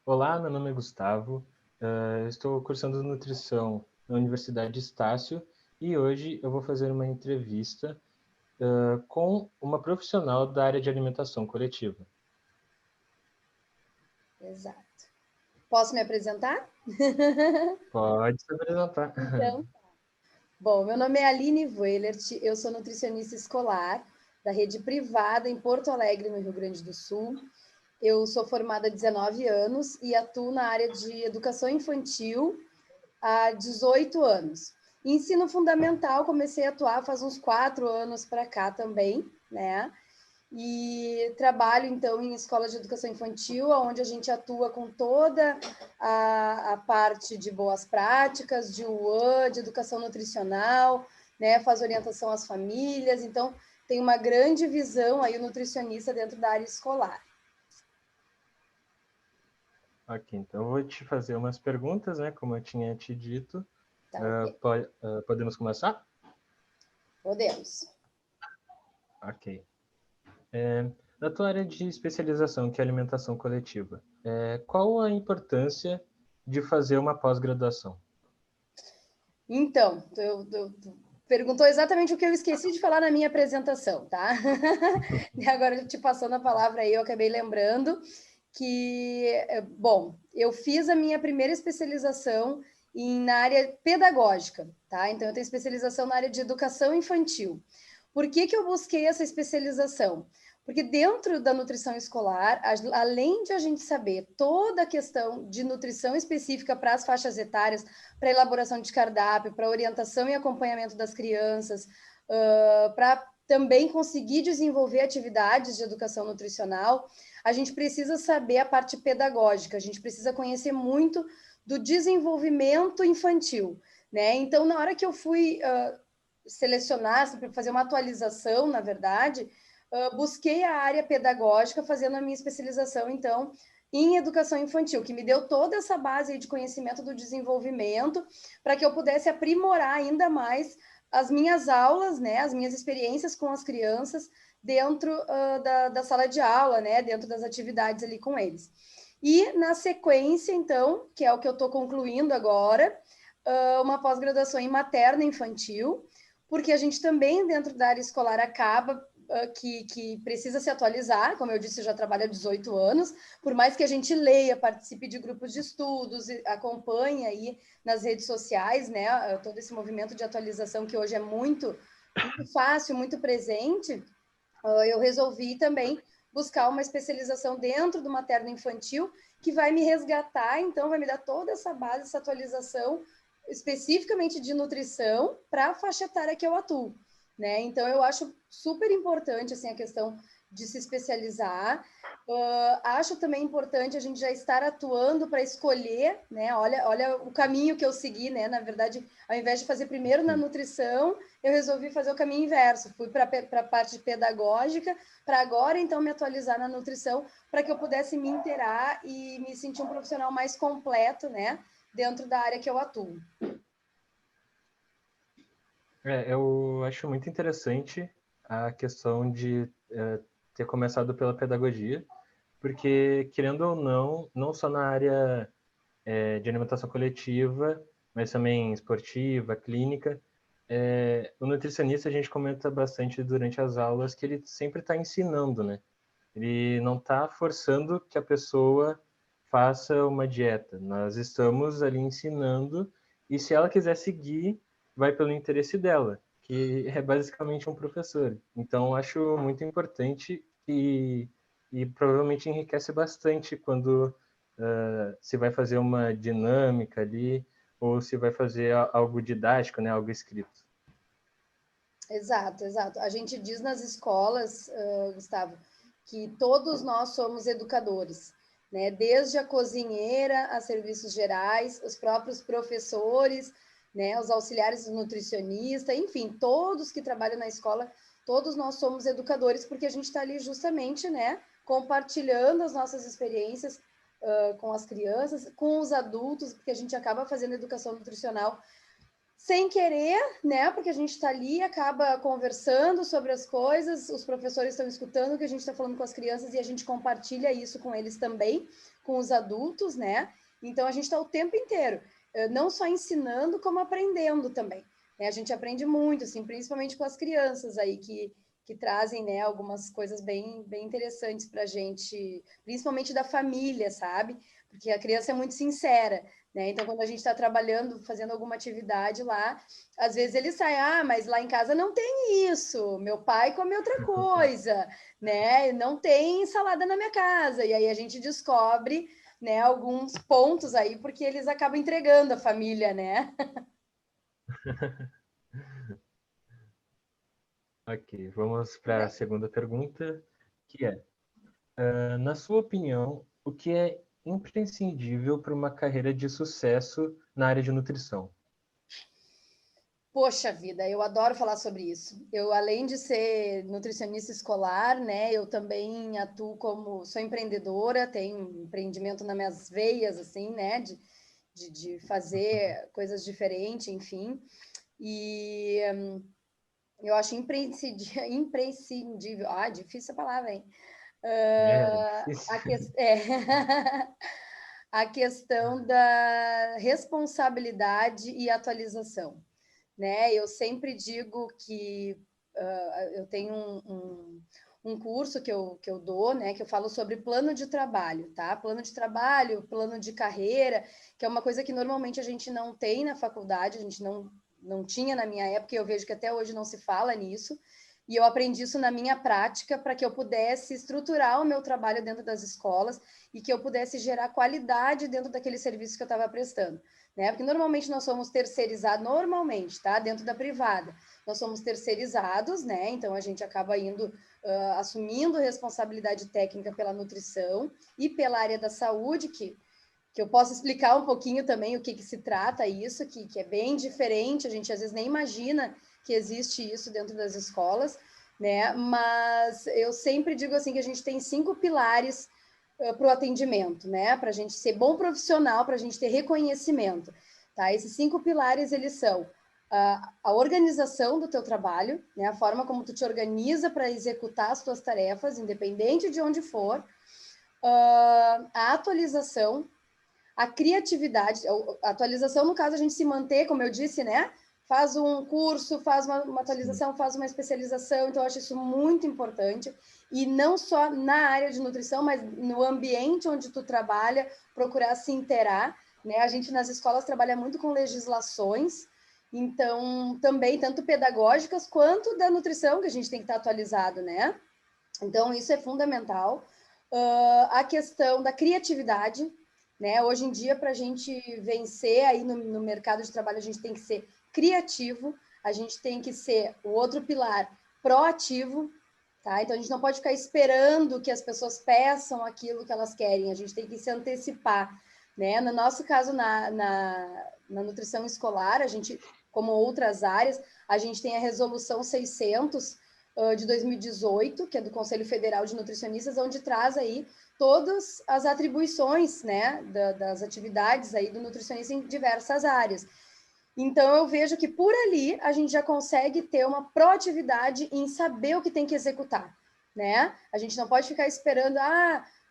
Olá, meu nome é Gustavo. Eu estou cursando nutrição na Universidade Estácio e hoje eu vou fazer uma entrevista com uma profissional da área de alimentação coletiva. Exato. Posso me apresentar? Pode se apresentar. Então, bom, meu nome é Aline Voelert, eu sou nutricionista escolar da rede privada em Porto Alegre, no Rio Grande do Sul. Eu sou formada há 19 anos e atuo na área de educação infantil há 18 anos. Ensino fundamental, comecei a atuar faz uns 4 anos para cá também, né? E trabalho, então, em escola de educação infantil, onde a gente atua com toda a parte de boas práticas, de UAN, de educação nutricional, né? Faz orientação às famílias, então tem uma grande visão aí o nutricionista dentro da área escolar. Ok, então eu vou te fazer umas perguntas, né? Como eu tinha te dito. Tá ok? Podemos começar? Podemos. Ok. Na tua área de especialização, que é alimentação coletiva, qual a importância de fazer uma pós-graduação? Então, tu perguntou exatamente o que eu esqueci de falar na minha apresentação, tá? E agora, te passando a palavra aí, eu acabei lembrando que, bom, eu fiz a minha primeira especialização na área pedagógica, tá? Então, eu tenho especialização na área de educação infantil. Por que que eu busquei essa especialização? Porque dentro da nutrição escolar, além de a gente saber toda a questão de nutrição específica para as faixas etárias, para elaboração de cardápio, para orientação e acompanhamento das crianças, para também conseguir desenvolver atividades de educação nutricional, a gente precisa saber a parte pedagógica, a gente precisa conhecer muito do desenvolvimento infantil, né? Então, na hora que eu fui selecionar, para fazer uma atualização, na verdade, busquei a área pedagógica, fazendo a minha especialização, então, em educação infantil, que me deu toda essa base de conhecimento do desenvolvimento, para que eu pudesse aprimorar ainda mais as minhas aulas, né, as minhas experiências com as crianças dentro da sala de aula, né, dentro das atividades ali com eles. E na sequência, então, que é o que eu estou concluindo agora, uma pós-graduação em materna infantil, porque a gente também, dentro da área escolar, acaba que precisa se atualizar, como eu disse, eu já trabalho há 18 anos, por mais que a gente leia, participe de grupos de estudos, acompanhe aí nas redes sociais, né, todo esse movimento de atualização que hoje é muito, muito fácil, muito presente, eu resolvi também buscar uma especialização dentro do materno infantil, que vai me resgatar, então vai me dar toda essa base, essa atualização, especificamente de nutrição, para a faixa etária que eu atuo. Né? Então, eu acho super importante assim, a questão de se especializar. Acho também importante a gente já estar atuando para escolher, né? Olha o caminho que eu segui, né? Na verdade, ao invés de fazer primeiro na nutrição, eu resolvi fazer o caminho inverso. Fui para a parte pedagógica, para agora, então, me atualizar na nutrição, para que eu pudesse me inteirar e me sentir um profissional mais completo, né? Dentro da área que eu atuo. Eu acho muito interessante a questão de ter começado pela pedagogia, porque, querendo ou não, não só na área de alimentação coletiva, mas também esportiva, clínica, o nutricionista a gente comenta bastante durante as aulas que ele sempre está ensinando, né? Ele não está forçando que a pessoa faça uma dieta. Nós estamos ali ensinando e se ela quiser seguir, vai pelo interesse dela, que é basicamente um professor. Então, acho muito importante e provavelmente enriquece bastante quando se vai fazer uma dinâmica ali ou se vai fazer algo didático, né, algo escrito. Exato, exato. A gente diz nas escolas, Gustavo, que todos nós somos educadores, né? Desde a cozinheira a serviços gerais, os próprios professores, né? Os auxiliares do nutricionista, enfim, todos que trabalham na escola, todos nós somos educadores, porque a gente está ali justamente, né? Compartilhando as nossas experiências com as crianças, com os adultos, porque a gente acaba fazendo educação nutricional sem querer, né? Porque a gente está ali, acaba conversando sobre as coisas, os professores estão escutando o que a gente está falando com as crianças e a gente compartilha isso com eles também, com os adultos, né? Então, a gente está o tempo inteiro, não só ensinando, como aprendendo também. Né? A gente aprende muito, assim, principalmente com as crianças aí, que trazem, né, algumas coisas bem, bem interessantes para a gente, principalmente da família, sabe? Porque a criança é muito sincera, né? Então, quando a gente está trabalhando, fazendo alguma atividade lá, às vezes ele sai, mas lá em casa não tem isso, meu pai come outra coisa, né? Não tem salada na minha casa. E aí a gente descobre, né, alguns pontos aí, porque eles acabam entregando a família, né? Ok, vamos para a segunda pergunta, que é, na sua opinião, o que é imprescindível para uma carreira de sucesso na área de nutrição? Poxa vida, eu adoro falar sobre isso. Eu, além de ser nutricionista escolar, né, eu também atuo sou empreendedora, tenho empreendimento nas minhas veias, assim, né, de fazer coisas diferentes, enfim. E eu acho imprescindível. Difícil a palavra, hein? Difícil. A questão da responsabilidade e atualização, né? Eu sempre digo que eu tenho um curso que eu dou, né? Que eu falo sobre plano de trabalho, tá? Plano de trabalho, plano de carreira, que é uma coisa que normalmente a gente não tem na faculdade, a gente não tinha na minha época, e eu vejo que até hoje não se fala nisso. E eu aprendi isso na minha prática para que eu pudesse estruturar o meu trabalho dentro das escolas e que eu pudesse gerar qualidade dentro daquele serviço que eu estava prestando. Né? Porque normalmente nós somos terceirizados, normalmente, tá? Dentro da privada, nós somos terceirizados, né? Então a gente acaba indo assumindo responsabilidade técnica pela nutrição e pela área da saúde, que eu posso explicar um pouquinho também o que se trata isso, que é bem diferente, a gente às vezes nem imagina que existe isso dentro das escolas, né? Mas eu sempre digo assim que a gente tem 5 pilares para o atendimento, né? Para a gente ser bom profissional, para a gente ter reconhecimento, tá? Esses 5 pilares, eles são a organização do teu trabalho, né? A forma como tu te organiza para executar as tuas tarefas, independente de onde for, a atualização, a criatividade, a atualização, no caso, a gente se manter, como eu disse, né? Faz um curso, faz uma atualização, Sim. Faz uma especialização, então eu acho isso muito importante. E não só na área de nutrição, mas no ambiente onde tu trabalha, procurar se inteirar, né? A gente nas escolas trabalha muito com legislações, então também, tanto pedagógicas quanto da nutrição, que a gente tem que estar atualizado, né? Então, isso é fundamental. A questão da criatividade, né? Hoje em dia, para a gente vencer aí no mercado de trabalho, a gente tem que ser criativo, a gente tem que ser o outro pilar proativo, tá? Então a gente não pode ficar esperando que as pessoas peçam aquilo que elas querem, a gente tem que se antecipar, né? No nosso caso, na nutrição escolar, a gente, como outras áreas, a gente tem a resolução 600 de 2018, que é do Conselho Federal de Nutricionistas, onde traz aí todas as atribuições, né, das atividades aí do nutricionista em diversas áreas. Então, eu vejo que por ali a gente já consegue ter uma proatividade em saber o que tem que executar, né? A gente não pode ficar esperando,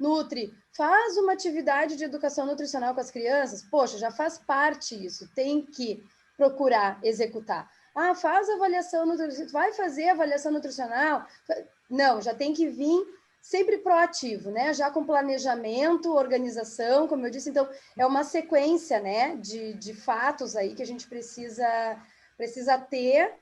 Nutri, faz uma atividade de educação nutricional com as crianças. Poxa, já faz parte isso, tem que procurar executar. Faz avaliação nutricional, vai fazer avaliação nutricional? Não, já tem que vir sempre proativo, né? Já com planejamento, organização, como eu disse, então é uma sequência, né, de fatos aí que a gente precisa ter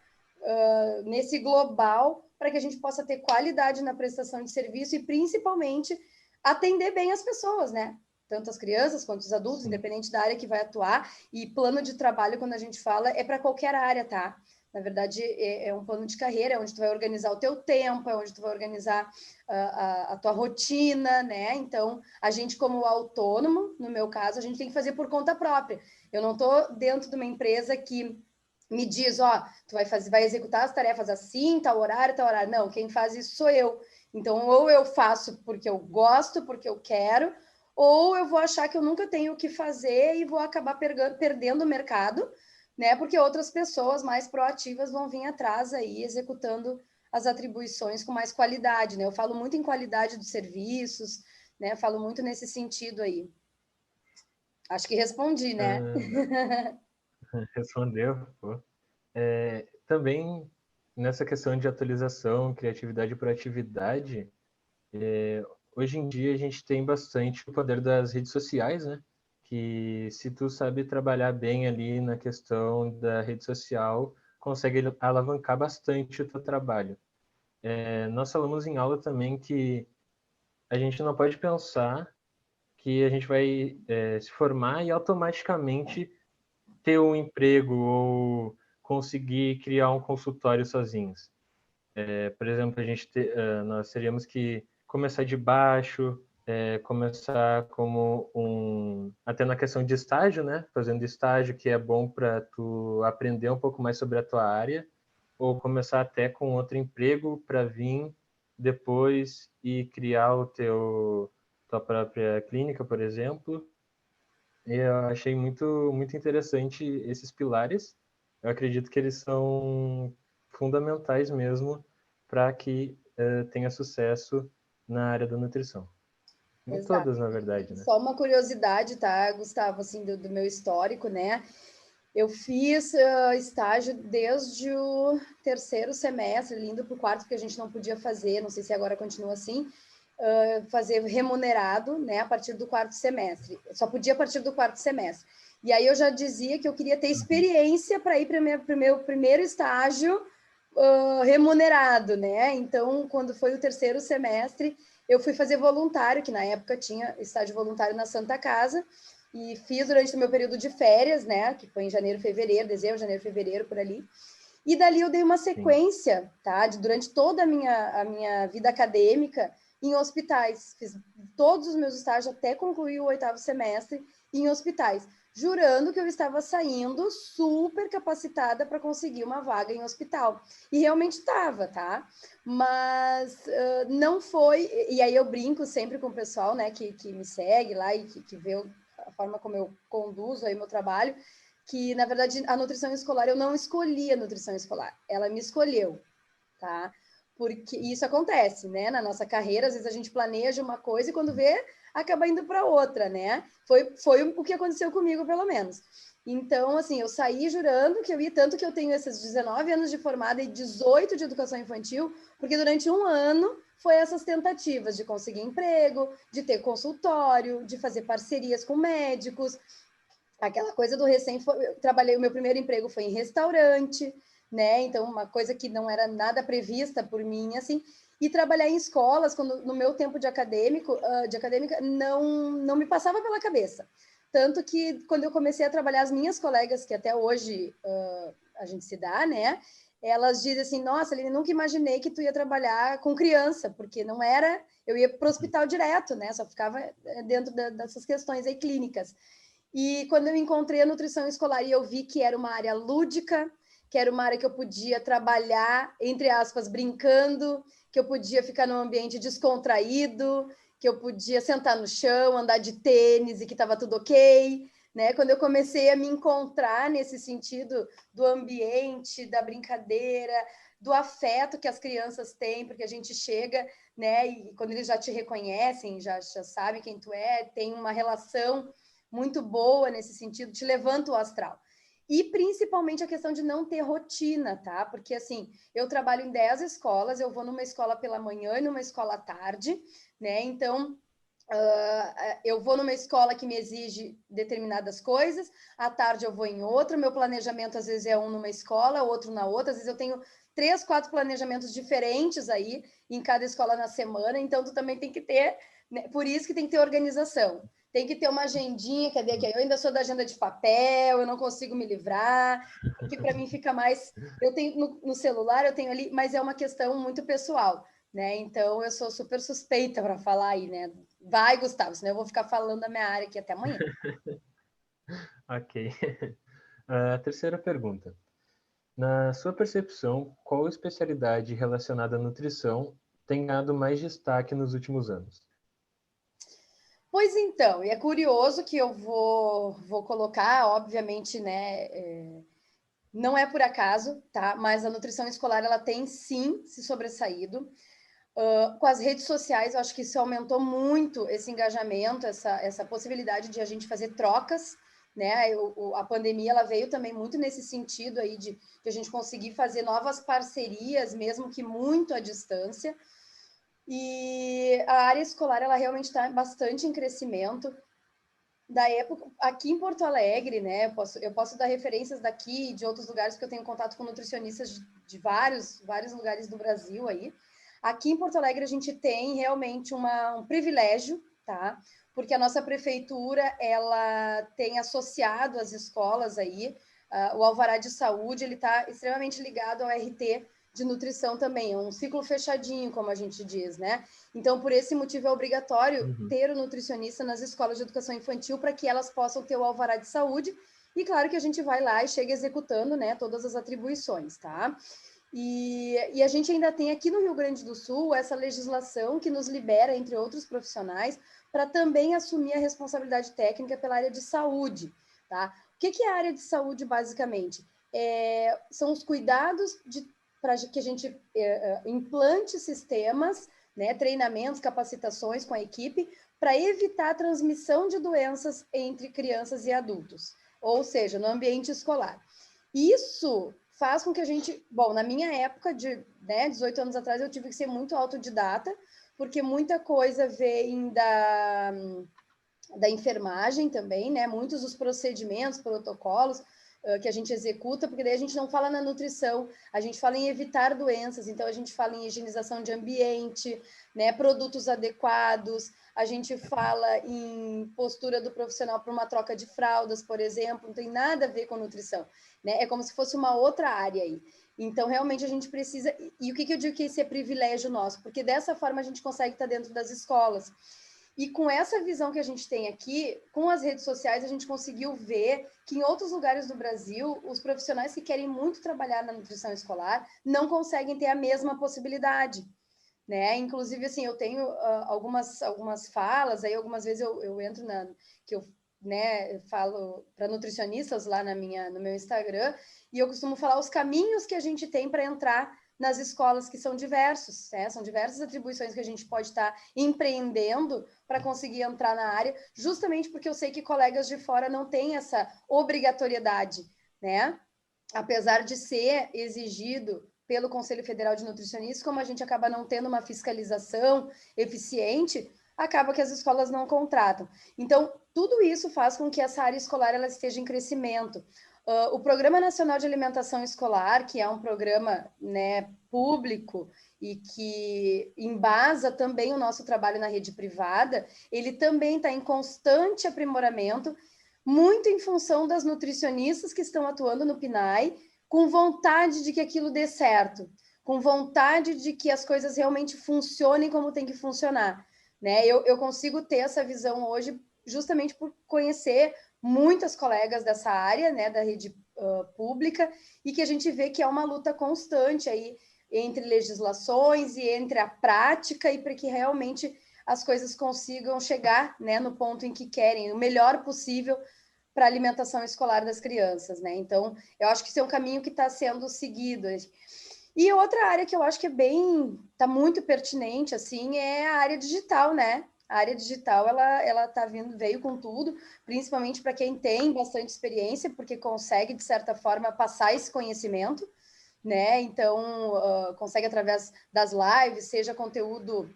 nesse global para que a gente possa ter qualidade na prestação de serviço e principalmente atender bem as pessoas, né? Tanto as crianças quanto os adultos, Sim. Independente da área que vai atuar. E plano de trabalho, quando a gente fala, é para qualquer área, tá? Na verdade, é um plano de carreira, é onde tu vai organizar o teu tempo, é onde tu vai organizar a tua rotina, né? Então, a gente, como autônomo, no meu caso, a gente tem que fazer por conta própria. Eu não estou dentro de uma empresa que me diz, tu vai executar as tarefas assim, tal horário, tal horário. Não, quem faz isso sou eu. Então, ou eu faço porque eu gosto, porque eu quero, ou eu vou achar que eu nunca tenho o que fazer e vou acabar perdendo o mercado, né? Porque outras pessoas mais proativas vão vir atrás aí, executando as atribuições com mais qualidade, né? Eu falo muito em qualidade dos serviços, né? Falo muito nesse sentido aí. Acho que respondi, né? Respondeu, pô. Também nessa questão de atualização, criatividade e proatividade, hoje em dia a gente tem bastante o poder das redes sociais, né? Que se tu sabe trabalhar bem ali na questão da rede social, consegue alavancar bastante o teu trabalho. Nós falamos em aula também que a gente não pode pensar que a gente vai se formar e automaticamente ter um emprego ou conseguir criar um consultório sozinhos. Por exemplo, nós teríamos que começar de baixo, começar até na questão de estágio, né? Fazendo estágio, que é bom para tu aprender um pouco mais sobre a tua área, ou começar até com outro emprego para vir depois e criar tua própria clínica, por exemplo. E eu achei muito interessante esses pilares. Eu acredito que eles são fundamentais mesmo para que tenha sucesso na área da nutrição. Em Exato. todas, na verdade, né? Só uma curiosidade, tá, Gustavo, assim, do meu histórico, né? Eu fiz estágio desde o terceiro semestre, indo para o quarto, porque a gente não podia fazer, não sei se agora continua assim, fazer remunerado, né, a partir do quarto semestre. Só podia a partir do quarto semestre. E aí eu já dizia que eu queria ter experiência para ir para o meu primeiro estágio remunerado, né? Então, quando foi o terceiro semestre, eu fui fazer voluntário, que na época tinha estágio voluntário na Santa Casa, e fiz durante o meu período de férias, né? Que foi em janeiro, fevereiro, dezembro, janeiro, fevereiro, por ali. E dali eu dei uma sequência, tá? Durante toda a minha vida acadêmica em hospitais. Fiz todos os meus estágios até concluir o oitavo semestre em hospitais, jurando que eu estava saindo super capacitada para conseguir uma vaga em hospital. E realmente estava, tá? Mas não foi... E aí eu brinco sempre com o pessoal, né, que me segue lá e que vê a forma como eu conduzo aí meu trabalho, que, na verdade, a nutrição escolar, eu não escolhi a nutrição escolar, ela me escolheu, tá? Porque isso acontece, né? Na nossa carreira, às vezes a gente planeja uma coisa e quando vê, acaba indo para outra, né? Foi o que aconteceu comigo, pelo menos. Então, assim, eu saí jurando que eu ia, tanto que eu tenho esses 19 anos de formada e 18 de educação infantil, porque durante um ano foi essas tentativas de conseguir emprego, de ter consultório, de fazer parcerias com médicos, aquela coisa do eu trabalhei, o meu primeiro emprego foi em restaurante, né? Então, uma coisa que não era nada prevista por mim, assim, e trabalhar em escolas, quando no meu tempo de acadêmica, não me passava pela cabeça. Tanto que quando eu comecei a trabalhar, as minhas colegas, que até hoje a gente se dá, né? Elas dizem assim, nossa, Aline, nunca imaginei que tu ia trabalhar com criança, porque não era, eu ia para o hospital direto, né? Só ficava dentro dessas questões aí clínicas. E quando eu encontrei a nutrição escolar e eu vi que era uma área lúdica, que era uma área que eu podia trabalhar, entre aspas, brincando, que eu podia ficar num ambiente descontraído, que eu podia sentar no chão, andar de tênis e que estava tudo ok, né? Quando eu comecei a me encontrar nesse sentido do ambiente, da brincadeira, do afeto que as crianças têm, porque a gente chega, né? E quando eles já te reconhecem, já sabem quem tu é, tem uma relação muito boa nesse sentido, te levanta o astral. E principalmente a questão de não ter rotina, tá? Porque assim, eu trabalho em 10 escolas, eu vou numa escola pela manhã e numa escola à tarde, né? Então, eu vou numa escola que me exige determinadas coisas, à tarde eu vou em outra, meu planejamento às vezes é um numa escola, outro na outra, às vezes eu tenho 3, 4 planejamentos diferentes aí em cada escola na semana, então tu também tem que ter, né? Por isso que tem que ter organização. Tem que ter uma agendinha, cadê aqui? Eu ainda sou da agenda de papel, eu não consigo me livrar, porque para mim fica mais... Eu tenho no celular, eu tenho ali, mas é uma questão muito pessoal, né? Então eu sou super suspeita para falar aí, né? Vai, Gustavo, senão eu vou ficar falando da minha área aqui até amanhã. Ok. A terceira pergunta. Na sua percepção, qual especialidade relacionada à nutrição tem ganhado mais destaque nos últimos anos? Pois então, e é curioso que eu vou colocar, obviamente, né? Não é por acaso, tá? Mas a nutrição escolar ela tem sim se sobressaído. Com as redes sociais, eu acho que isso aumentou muito esse engajamento, essa possibilidade de a gente fazer trocas, né? A pandemia ela veio também muito nesse sentido aí de a gente conseguir fazer novas parcerias, mesmo que muito à distância. E a área escolar ela realmente está bastante em crescimento. Da época, aqui em Porto Alegre, né? Eu posso dar referências daqui e de outros lugares, porque eu tenho contato com nutricionistas de vários lugares do Brasil aí. Aqui em Porto Alegre, a gente tem realmente um privilégio, tá? Porque a nossa prefeitura, ela tem associado as escolas aí, o Alvará de Saúde, ele está extremamente ligado ao RT de nutrição também, é um ciclo fechadinho, como a gente diz, né? Então, por esse motivo, é obrigatório ter o nutricionista nas escolas de educação infantil para que elas possam ter o alvará de saúde. E claro que a gente vai lá e chega executando, né, todas as atribuições, tá? E a gente ainda tem aqui no Rio Grande do Sul essa legislação que nos libera, entre outros profissionais, para também assumir a responsabilidade técnica pela área de saúde, tá? O que é a área de saúde, basicamente? São os cuidados para que a gente implante sistemas, né, treinamentos, capacitações com a equipe, para evitar a transmissão de doenças entre crianças e adultos, ou seja, no ambiente escolar. Isso faz com que a gente... Bom, na minha época, 18 anos atrás, eu tive que ser muito autodidata, porque muita coisa vem da enfermagem também, né? Muitos dos procedimentos, protocolos que a gente executa, porque daí a gente não fala na nutrição, a gente fala em evitar doenças, então a gente fala em higienização de ambiente, né? Produtos adequados, a gente fala em postura do profissional para uma troca de fraldas, por exemplo, não tem nada a ver com nutrição, né? É como se fosse uma outra área aí. Então, realmente, a gente precisa... E o que eu digo que esse é privilégio nosso? Porque dessa forma a gente consegue estar dentro das escolas. E com essa visão que a gente tem aqui, com as redes sociais, a gente conseguiu ver que em outros lugares do Brasil, os profissionais que querem muito trabalhar na nutrição escolar não conseguem ter a mesma possibilidade, né? Inclusive, assim, eu tenho algumas falas, aí algumas vezes eu entro que eu, né, falo para nutricionistas lá no meu Instagram, e eu costumo falar os caminhos que a gente tem para entrar nas escolas, que são diversos, né? São diversas atribuições que a gente pode estar empreendendo para conseguir entrar na área, justamente porque eu sei que colegas de fora não têm essa obrigatoriedade, né? Apesar de ser exigido pelo Conselho Federal de Nutricionistas, como a gente acaba não tendo uma fiscalização eficiente, acaba que as escolas não contratam. Então, tudo isso faz com que essa área escolar ela esteja em crescimento. O Programa Nacional de Alimentação Escolar, que é um programa, né, público e que embasa também o nosso trabalho na rede privada, ele também está em constante aprimoramento, muito em função das nutricionistas que estão atuando no PNAE, com vontade de que aquilo dê certo, com vontade de que as coisas realmente funcionem como tem que funcionar, né? Eu consigo ter essa visão hoje justamente por conhecer muitas colegas dessa área, né, da rede pública, e que a gente vê que é uma luta constante aí entre legislações e entre a prática, e para que realmente as coisas consigam chegar, né, no ponto em que querem, o melhor possível para a alimentação escolar das crianças, né? Então, eu acho que esse é um caminho que está sendo seguido. E outra área que eu acho que está muito pertinente, assim, é a área digital, né? A área digital, ela veio com tudo, principalmente para quem tem bastante experiência, porque consegue, de certa forma, passar esse conhecimento, né? Então, consegue através das lives, seja conteúdo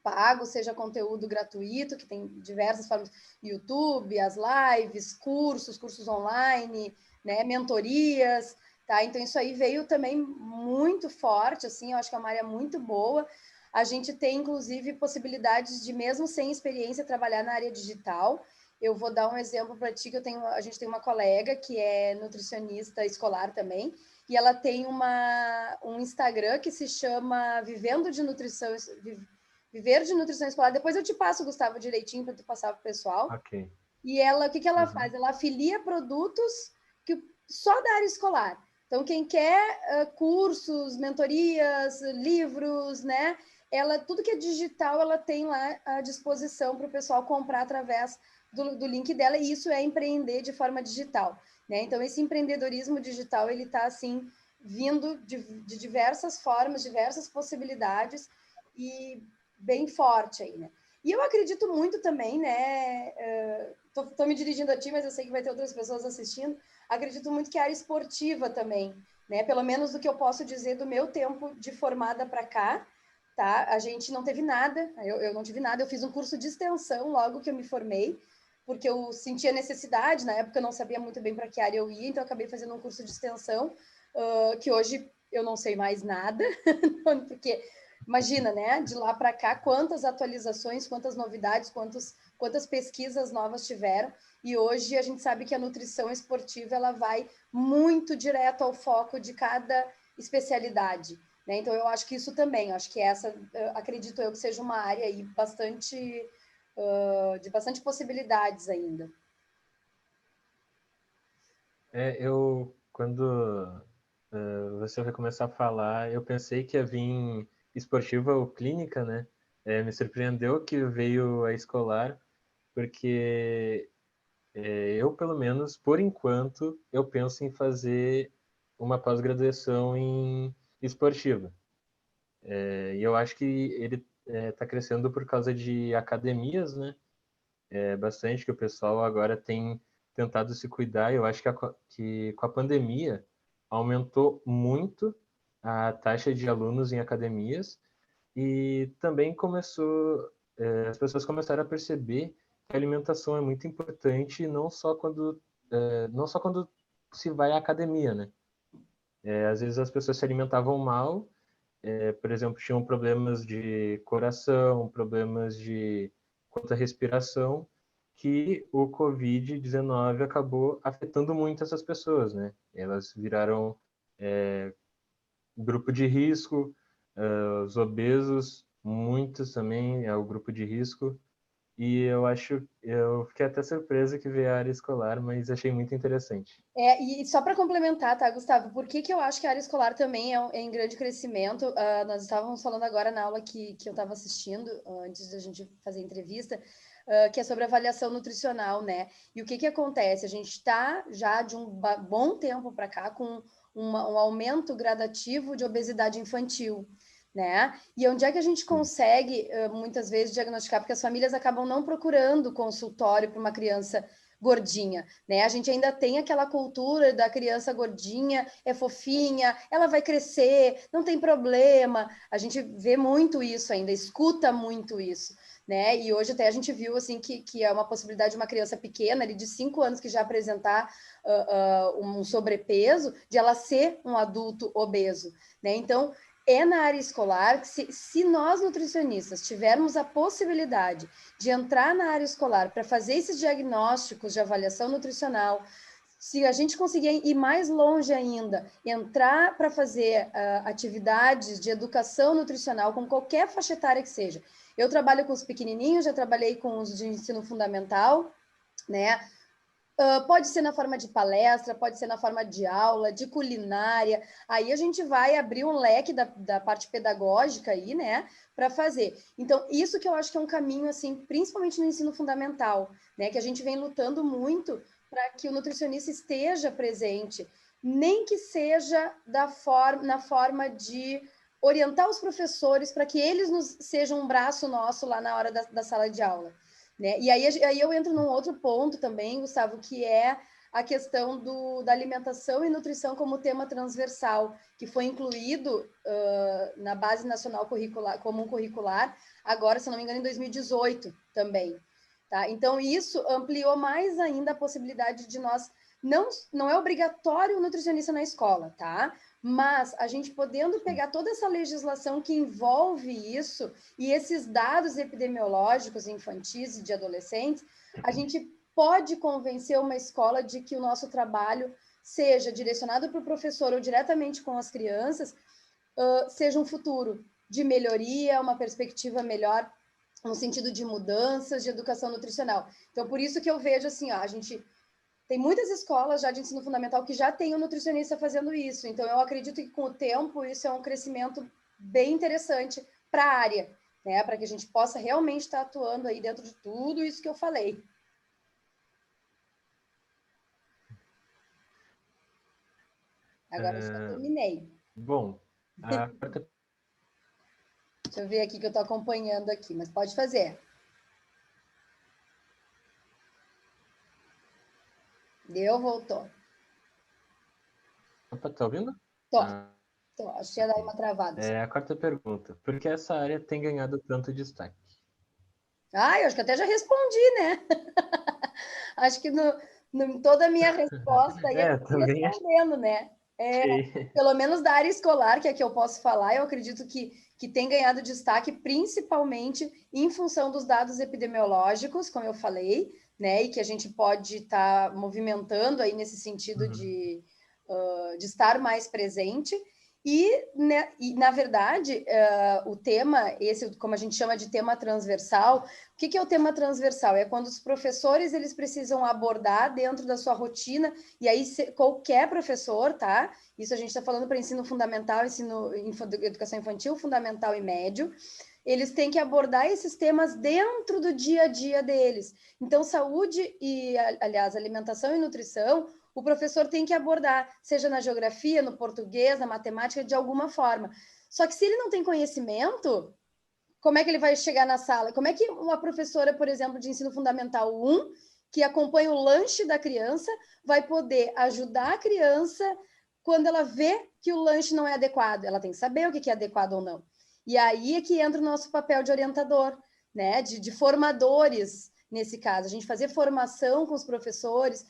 pago, seja conteúdo gratuito, que tem diversas formas, YouTube, as lives, cursos online, né, mentorias, tá? Então isso aí veio também muito forte, assim, eu acho que é uma área muito boa. A gente tem, inclusive, possibilidades de, mesmo sem experiência, trabalhar na área digital. Eu vou dar um exemplo para ti, que a gente tem uma colega que é nutricionista escolar também, e ela tem um Instagram que se chama Vivendo de Nutrição, Viver de Nutrição Escolar. Depois eu te passo, Gustavo, direitinho para tu passar para o pessoal. Ok. E ela, o que ela faz? Ela afilia produtos só da área escolar. Então, quem quer cursos, mentorias, livros, né? Tudo que é digital, ela tem lá à disposição para o pessoal comprar através do link dela, e isso é empreender de forma digital, né? Então, esse empreendedorismo digital, ele está, assim, vindo de diversas formas, diversas possibilidades, e bem forte aí, né? E eu acredito muito também, né? Tô me dirigindo a ti, mas eu sei que vai ter outras pessoas assistindo. Acredito muito que a área esportiva também, né? Pelo menos do que eu posso dizer do meu tempo de formada para cá, tá? A gente não teve nada, eu não tive nada. Eu fiz um curso de extensão logo que eu me formei, porque eu sentia necessidade. Na época eu não sabia muito bem para que área eu ia, então eu acabei fazendo um curso de extensão, que hoje eu não sei mais nada, porque imagina, né? De lá para cá, quantas atualizações, quantas novidades, quantas pesquisas novas tiveram. E hoje a gente sabe que a nutrição esportiva ela vai muito direto ao foco de cada especialidade. Né? Então, eu acho que isso também, acho que essa, acredito eu, que seja uma área aí bastante, de bastante possibilidades ainda. Quando você vai começar a falar, eu pensei que ia vir esportiva ou clínica, né? Me surpreendeu que veio a escolar, porque eu, pelo menos, por enquanto, eu penso em fazer uma pós-graduação em esportiva. E eu acho que ele está crescendo por causa de academias, né? Bastante que o pessoal agora tem tentado se cuidar. Eu acho que com a pandemia aumentou muito a taxa de alunos em academias e também as pessoas começaram a perceber que a alimentação é muito importante, não só quando se vai à academia, né? Às vezes as pessoas se alimentavam mal, por exemplo, tinham problemas de coração, problemas de quanto à respiração, que o Covid-19 acabou afetando muito essas pessoas, né? Elas viraram grupo de risco, os obesos, muitos também é o grupo de risco. E eu fiquei até surpreso que veio a área escolar, mas achei muito interessante. E só para complementar, tá, Gustavo, por que, que eu acho que a área escolar também é em grande crescimento? Nós estávamos falando agora na aula que eu estava assistindo, antes da gente fazer a entrevista, que é sobre avaliação nutricional, né? E o que, que acontece? A gente está já de um bom tempo para cá com um aumento gradativo de obesidade infantil. Né? E onde é que a gente consegue, muitas vezes, diagnosticar? Porque as famílias acabam não procurando consultório para uma criança gordinha, né? A gente ainda tem aquela cultura da criança gordinha, é fofinha, ela vai crescer, não tem problema. A gente vê muito isso ainda, escuta muito isso, né? E hoje até a gente viu assim que é uma possibilidade de uma criança pequena, ali de 5 anos, que já apresentar um sobrepeso, de ela ser um adulto obeso, né? Então é na área escolar que se nós nutricionistas tivermos a possibilidade de entrar na área escolar para fazer esses diagnósticos de avaliação nutricional, se a gente conseguir ir mais longe ainda, entrar para fazer atividades de educação nutricional com qualquer faixa etária que seja. Eu trabalho com os pequenininhos, já trabalhei com os de ensino fundamental, né? Pode ser na forma de palestra, pode ser na forma de aula, de culinária. Aí a gente vai abrir um leque da parte pedagógica aí, né, para fazer. Então, isso que eu acho que é um caminho, assim, principalmente no ensino fundamental, né, que a gente vem lutando muito para que o nutricionista esteja presente, nem que seja na forma de orientar os professores para que eles sejam um braço nosso lá na hora da sala de aula. Né? E aí eu entro num outro ponto também, Gustavo, que é a questão da alimentação e nutrição como tema transversal, que foi incluído na Base Nacional Comum Curricular, agora, se não me engano, em 2018 também. Tá? Então, isso ampliou mais ainda a possibilidade de nós... Não é obrigatório o nutricionista na escola, tá? Mas a gente podendo pegar toda essa legislação que envolve isso e esses dados epidemiológicos infantis e de adolescentes, a gente pode convencer uma escola de que o nosso trabalho seja direcionado para o professor ou diretamente com as crianças, seja um futuro de melhoria, uma perspectiva melhor no sentido de mudanças de educação nutricional. Então, por isso que eu vejo assim, ó, a gente tem muitas escolas já de ensino fundamental que já tem um nutricionista fazendo isso. Então, eu acredito que com o tempo isso é um crescimento bem interessante para a área, né? Para que a gente possa realmente estar atuando aí dentro de tudo isso que eu falei. Agora eu já terminei. Bom, a quarta Deixa eu ver aqui que eu estou acompanhando aqui, mas pode fazer. Deu, voltou. Opa, tá ouvindo? Tô, Ah, tô. Acho que ia dar ok. uma travada. A quarta pergunta. Por que essa área tem ganhado tanto destaque? Ah, eu acho que até já respondi, né? Acho que toda a minha resposta aí é Também respondendo, né? achei. Pelo menos da área escolar, que é que eu posso falar, eu acredito que tem ganhado destaque principalmente em função dos dados epidemiológicos, como eu falei, né? E que a gente pode estar movimentando aí nesse sentido Uhum. de estar mais presente. Na verdade, o tema, esse, como a gente chama de tema transversal, o que é o tema transversal? É quando os professores eles precisam abordar dentro da sua rotina, e aí qualquer professor, tá? Isso a gente está falando para ensino fundamental, educação infantil, fundamental e médio. Eles têm que abordar esses temas dentro do dia a dia deles. Então, saúde e, aliás, alimentação e nutrição, o professor tem que abordar, seja na geografia, no português, na matemática, de alguma forma. Só que se ele não tem conhecimento, como é que ele vai chegar na sala? Como é que uma professora, por exemplo, de ensino fundamental 1, que acompanha o lanche da criança, vai poder ajudar a criança quando ela vê que o lanche não é adequado? Ela tem que saber o que é adequado ou não. E aí é que entra o nosso papel de orientador, né? De formadores, nesse caso. A gente fazer formação com os professores.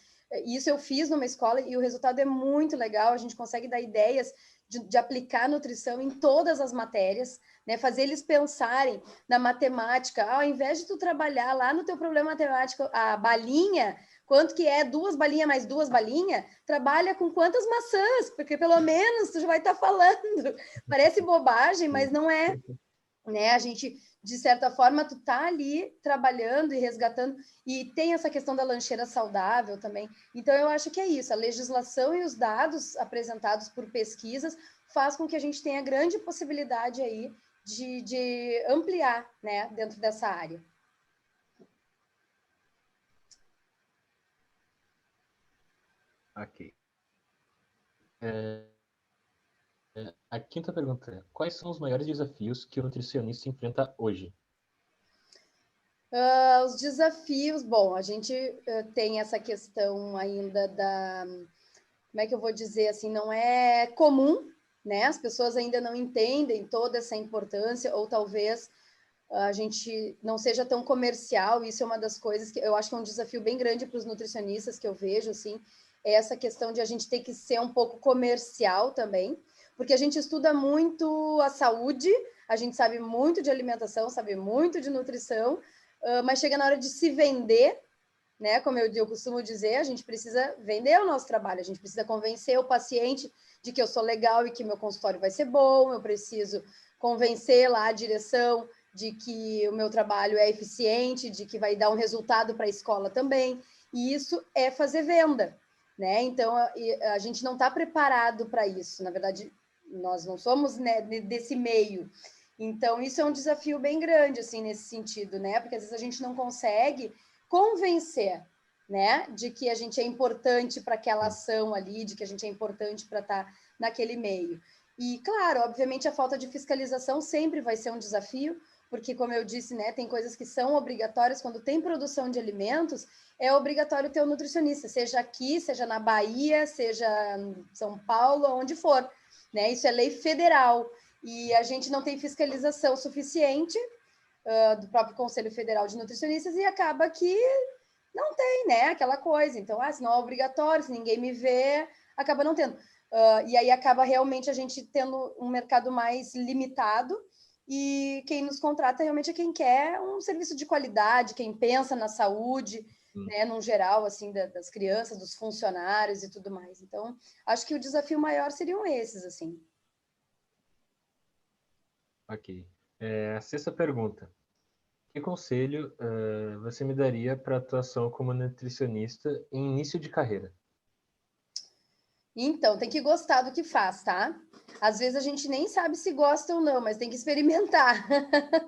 Isso eu fiz numa escola e o resultado é muito legal. A gente consegue dar ideias de aplicar nutrição em todas as matérias, né? Fazer eles pensarem na matemática. Ao invés de tu trabalhar lá no teu problema matemático, a balinha, quanto que é 2 balinhas mais 2 balinhas, trabalha com quantas maçãs, porque pelo menos tu já vai estar falando. Parece bobagem, mas não é, né? A gente, de certa forma, tu tá ali trabalhando e resgatando, e tem essa questão da lancheira saudável também. Então, eu acho que é isso, a legislação e os dados apresentados por pesquisas faz com que a gente tenha grande possibilidade aí de ampliar, né, dentro dessa área. Ok. A quinta pergunta é: quais são os maiores desafios que o nutricionista enfrenta hoje? Os desafios, bom, a gente tem essa questão ainda como é que eu vou dizer assim, não é comum, né? As pessoas ainda não entendem toda essa importância, ou talvez a gente não seja tão comercial. Isso é uma das coisas que eu acho que é um desafio bem grande para os nutricionistas que eu vejo, assim, é essa questão de a gente ter que ser um pouco comercial também, porque a gente estuda muito a saúde, a gente sabe muito de alimentação, sabe muito de nutrição, mas chega na hora de se vender, né? Como eu costumo dizer, a gente precisa vender o nosso trabalho, a gente precisa convencer o paciente de que eu sou legal e que meu consultório vai ser bom, eu preciso convencer lá a direção de que o meu trabalho é eficiente, de que vai dar um resultado para a escola também, e isso é fazer venda, né? Então, a gente não está preparado para isso, na verdade, nós não somos, né, desse meio. Então, isso é um desafio bem grande, assim, nesse sentido, né? Porque às vezes a gente não consegue convencer, né, de que a gente é importante para aquela ação ali, de que a gente é importante para estar naquele meio. E, claro, obviamente a falta de fiscalização sempre vai ser um desafio, porque, como eu disse, né, tem coisas que são obrigatórias. Quando tem produção de alimentos, é obrigatório ter um nutricionista, seja aqui, seja na Bahia, seja em São Paulo, onde for, né? Isso é lei federal. E a gente não tem fiscalização suficiente do próprio Conselho Federal de Nutricionistas, e acaba que não tem, né? Aquela coisa. Então, se não é obrigatório, se ninguém me vê, acaba não tendo. E aí acaba realmente a gente tendo um mercado mais limitado, e quem nos contrata realmente é quem quer um serviço de qualidade, quem pensa na saúde, né, num geral, assim, das crianças, dos funcionários e tudo mais. Então, acho que o desafio maior seriam esses, assim. Ok. A sexta pergunta: que conselho você me daria para atuação como nutricionista em início de carreira? Então, tem que gostar do que faz, tá? Às vezes a gente nem sabe se gosta ou não, mas tem que experimentar,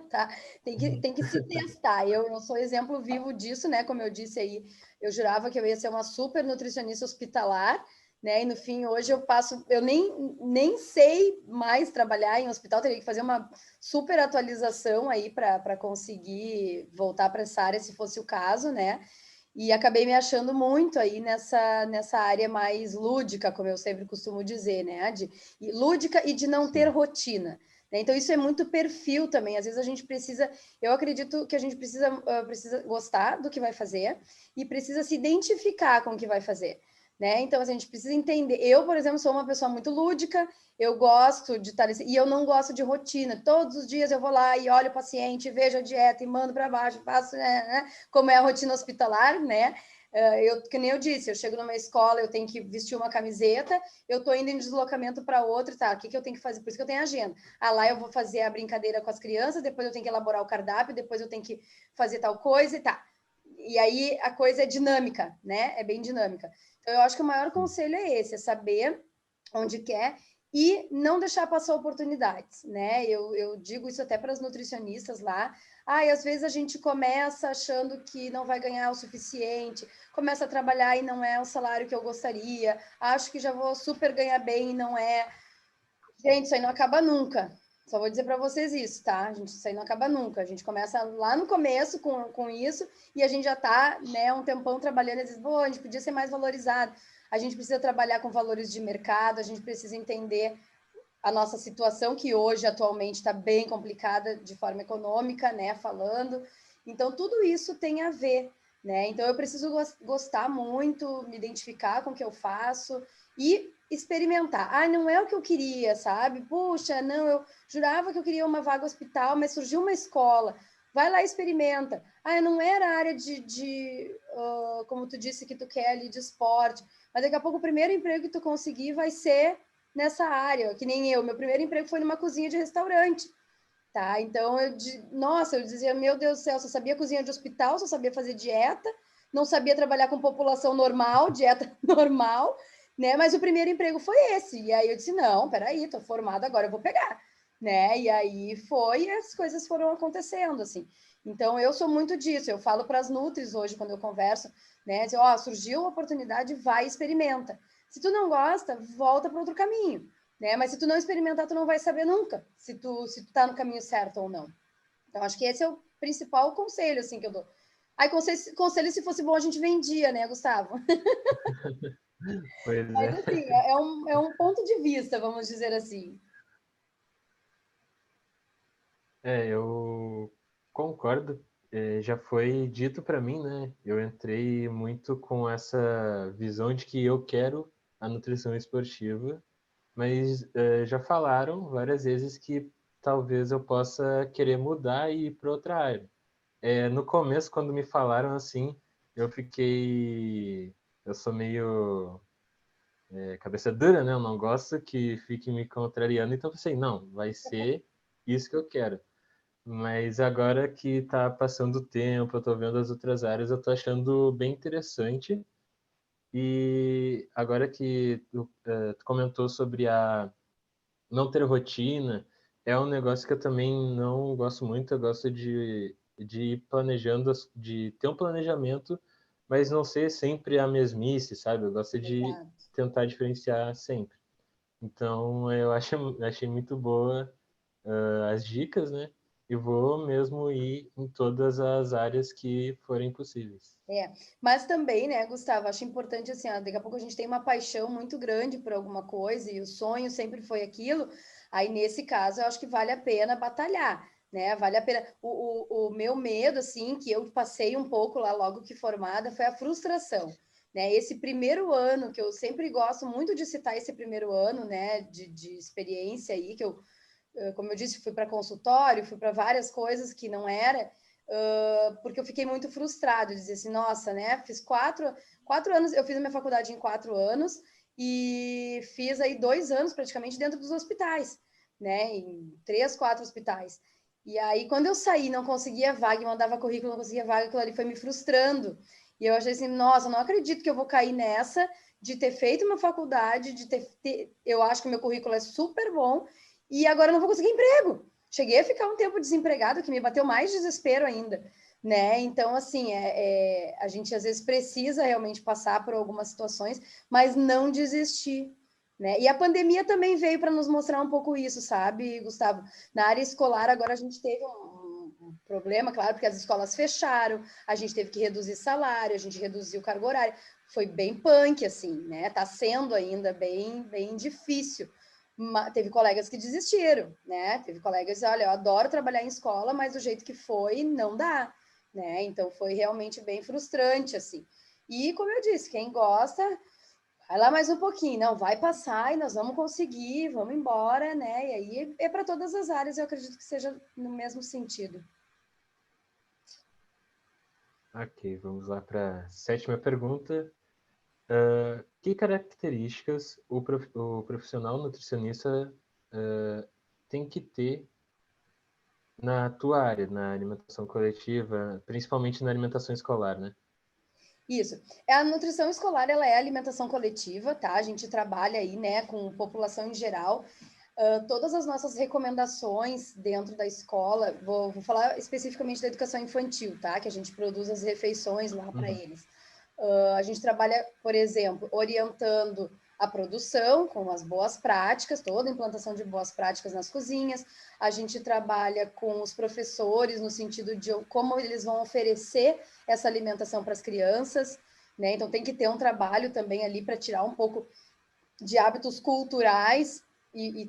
tá? Tem que se testar. Eu sou exemplo vivo disso, né? Como eu disse aí, eu jurava que eu ia ser uma super nutricionista hospitalar, né? E no fim, hoje eu nem sei mais trabalhar em hospital, teria que fazer uma super atualização aí para conseguir voltar para essa área, se fosse o caso, né? E acabei me achando muito aí nessa área mais lúdica, como eu sempre costumo dizer, né? Lúdica e de não ter rotina. Né? Então, isso é muito perfil também. Às vezes a gente precisa, eu acredito que a gente precisa gostar do que vai fazer e precisa se identificar com o que vai fazer. Né? Então, assim, a gente precisa entender. Eu, por exemplo, sou uma pessoa muito lúdica, eu gosto de estar e eu não gosto de rotina. Todos os dias eu vou lá e olho o paciente, vejo a dieta e mando para baixo, faço, né? Como é a rotina hospitalar, né? Que nem eu disse, eu chego numa escola, eu tenho que vestir uma camiseta, eu estou indo em deslocamento para outra, tá? O que eu tenho que fazer? Por isso que eu tenho agenda. Lá eu vou fazer a brincadeira com as crianças, depois eu tenho que elaborar o cardápio, depois eu tenho que fazer tal coisa e tá. E aí a coisa é dinâmica, né? É bem dinâmica. Então, eu acho que o maior conselho é esse, é saber onde quer e não deixar passar oportunidades, né? Eu digo isso até para as nutricionistas lá. E às vezes a gente começa achando que não vai ganhar o suficiente, começa a trabalhar e não é o salário que eu gostaria, acho que já vou super ganhar bem e não é. Gente, isso aí não acaba nunca. Só vou dizer para vocês isso, tá? Gente, isso aí não acaba nunca. A gente começa lá no começo com isso e a gente já está, né, um tempão trabalhando e diz, a gente podia ser mais valorizado. A gente precisa trabalhar com valores de mercado, a gente precisa entender a nossa situação, que hoje, atualmente, está bem complicada de forma econômica, né, falando. Então, tudo isso tem a ver, né? Então, eu preciso gostar muito, me identificar com o que eu faço e experimentar. Não é o que eu queria, sabe? Puxa, não, eu jurava que eu queria uma vaga hospital, mas surgiu uma escola. Vai lá e experimenta. Não era a área como tu disse que tu quer ali, de esporte, mas daqui a pouco o primeiro emprego que tu conseguir vai ser nessa área, que nem eu. Meu primeiro emprego foi numa cozinha de restaurante, tá? Então, eu dizia, meu Deus do céu, só sabia cozinha de hospital, só sabia fazer dieta, não sabia trabalhar com população normal, dieta normal, né? Mas o primeiro emprego foi esse. E aí eu disse, não, peraí, tô formada, agora eu vou pegar, né? E aí foi, e as coisas foram acontecendo, assim. Então, eu sou muito disso. Eu falo para as nutris hoje, quando eu converso, né? Diz, surgiu uma oportunidade, vai e experimenta. Se tu não gosta, volta para outro caminho, né? Mas se tu não experimentar, tu não vai saber nunca se tu tá no caminho certo ou não. Então, acho que esse é o principal conselho, assim, que eu dou. Conselho, se fosse bom, a gente vendia, né, Gustavo? Pois Mas, é. assim, é um ponto de vista, vamos dizer assim. Eu concordo. Já foi dito para mim, né? Eu entrei muito com essa visão de que eu quero a nutrição esportiva, mas já falaram várias vezes que talvez eu possa querer mudar e ir para outra área. No começo, quando me falaram assim, eu fiquei. Eu sou meio cabeça dura, né? Eu não gosto que fique me contrariando, então eu pensei, não, vai ser isso que eu quero. Mas agora que está passando o tempo, eu estou vendo as outras áreas, eu estou achando bem interessante. E agora que tu comentou sobre a não ter rotina, é um negócio que eu também não gosto muito. Eu gosto de ir planejando, de ter um planejamento, mas não ser sempre a mesmice, sabe? Eu gosto de Exato. tentar diferenciar sempre. Então, achei muito boa as dicas, né? E vou mesmo ir em todas as áreas que forem possíveis. Mas também, né, Gustavo, acho importante assim, daqui a pouco a gente tem uma paixão muito grande por alguma coisa e o sonho sempre foi aquilo, aí nesse caso eu acho que vale a pena batalhar, né, vale a pena. O meu medo, assim, que eu passei um pouco lá logo que formada, foi a frustração, né, esse primeiro ano, que eu sempre gosto muito de citar esse primeiro ano, né, de experiência aí, que eu, como eu disse, fui para consultório, fui para várias coisas que não era, porque eu fiquei muito frustrado, dizia assim, nossa, né, fiz quatro anos, eu fiz a minha faculdade em 4 anos e fiz aí 2 anos praticamente dentro dos hospitais, né, em 3, 4 hospitais. E aí, quando eu saí, não conseguia vaga, mandava currículo, não conseguia vaga, aquilo ali foi me frustrando. E eu achei assim, nossa, não acredito que eu vou cair nessa de ter feito uma faculdade, eu acho que meu currículo é super bom, e agora eu não vou conseguir emprego. Cheguei a ficar um tempo desempregado, que me bateu mais desespero ainda, né? Então, assim, a gente às vezes precisa realmente passar por algumas situações, mas não desistir, né? E a pandemia também veio para nos mostrar um pouco isso, sabe, Gustavo? Na área escolar, agora a gente teve um problema, claro, porque as escolas fecharam, a gente teve que reduzir salário, a gente reduziu o cargo horário. Foi bem punk, assim, né? Tá sendo ainda bem difícil. Teve colegas que desistiram, né? Teve colegas que, olha, eu adoro trabalhar em escola, mas do jeito que foi, não dá, né? Então foi realmente bem frustrante, assim. E como eu disse, quem gosta, vai lá mais um pouquinho, não, vai passar e nós vamos conseguir, vamos embora, né? E aí é para todas as áreas, eu acredito que seja no mesmo sentido. Ok, vamos lá para a sétima pergunta. Que características o profissional nutricionista tem que ter na tua área, na alimentação coletiva, principalmente na alimentação escolar, né? Isso. A nutrição escolar, ela é alimentação coletiva, tá? A gente trabalha aí, né, com população em geral. Todas as nossas recomendações dentro da escola, vou falar especificamente da educação infantil, tá? Que a gente produz as refeições lá para eles. A gente trabalha, por exemplo, orientando a produção com as boas práticas, toda a implantação de boas práticas nas cozinhas. A gente trabalha com os professores no sentido de como eles vão oferecer essa alimentação para as crianças, né? Então tem que ter um trabalho também ali para tirar um pouco de hábitos culturais e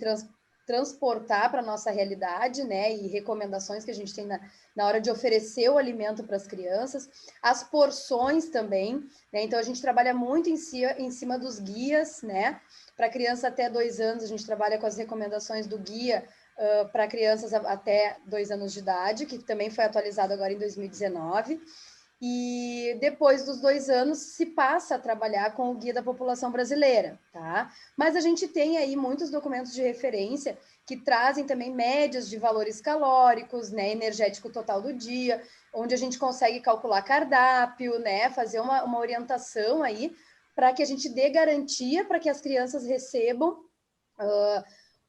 transportar para a nossa realidade, né? E recomendações que a gente tem na hora de oferecer o alimento para as crianças, as porções também, né? Então a gente trabalha muito em cima dos guias, né? Para criança até 2 anos, a gente trabalha com as recomendações do guia para crianças até 2 anos de idade, que também foi atualizado agora em 2019. E depois dos 2 anos se passa a trabalhar com o Guia da População Brasileira, tá? Mas a gente tem aí muitos documentos de referência que trazem também médias de valores calóricos, né, energético total do dia, onde a gente consegue calcular cardápio, né, fazer uma orientação aí para que a gente dê garantia para que as crianças recebam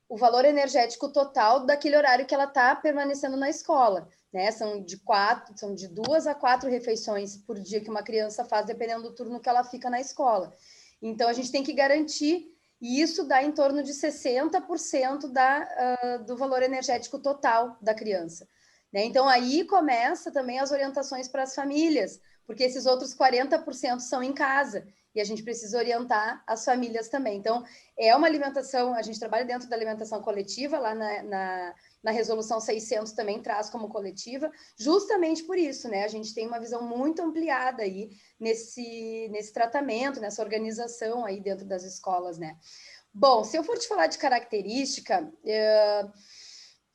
o valor energético total daquele horário que ela está permanecendo na escola. Né? São de 2 a 4 refeições por dia que uma criança faz, dependendo do turno que ela fica na escola. Então, a gente tem que garantir, e isso dá em torno de 60% do valor energético total da criança. Né? Então, aí começa também as orientações para as famílias, porque esses outros 40% são em casa, e a gente precisa orientar as famílias também. Então, é uma alimentação, a gente trabalha dentro da alimentação coletiva, lá na resolução 600 também traz como coletiva, justamente por isso, né? A gente tem uma visão muito ampliada aí nesse tratamento, nessa organização aí dentro das escolas, né? Bom, se eu for te falar de característica,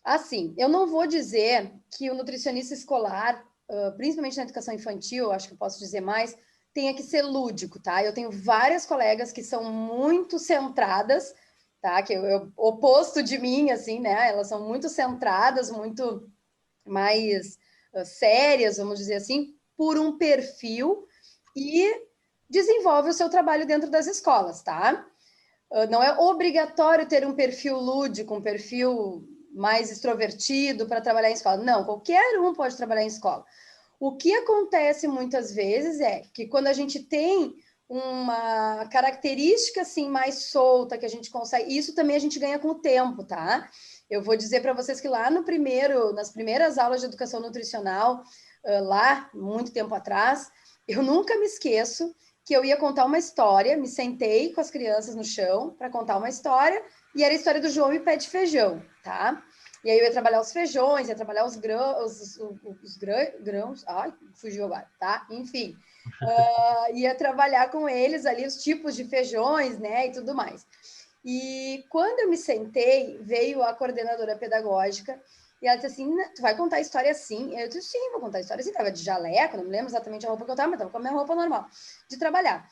assim, eu não vou dizer que o nutricionista escolar, principalmente na educação infantil, acho que eu posso dizer mais, tenha que ser lúdico, tá? Eu tenho várias colegas que são muito centradas, tá? Que eu oposto de mim, assim, né? Elas são muito centradas, muito mais sérias, vamos dizer assim, por um perfil e desenvolve o seu trabalho dentro das escolas, tá? Não é obrigatório ter um perfil lúdico, um perfil mais extrovertido para trabalhar em escola. Não, qualquer um pode trabalhar em escola. O que acontece muitas vezes é que quando a gente tem uma característica assim mais solta que a gente consegue, isso também a gente ganha com o tempo, tá? Eu vou dizer para vocês que lá nas primeiras aulas de educação nutricional, lá muito tempo atrás, eu nunca me esqueço que eu ia contar uma história, me sentei com as crianças no chão para contar uma história, e era a história do João e pé de feijão, tá? E aí eu ia trabalhar os feijões, ia trabalhar os grãos, ai, fugiu agora, tá? Enfim, ia trabalhar com eles ali os tipos de feijões, né, e tudo mais. E quando eu me sentei, veio a coordenadora pedagógica e ela disse assim, tu vai contar a história assim? Eu disse, sim, vou contar a história assim. Tava de jaleco, não me lembro exatamente a roupa que eu tava, mas tava com a minha roupa normal de trabalhar.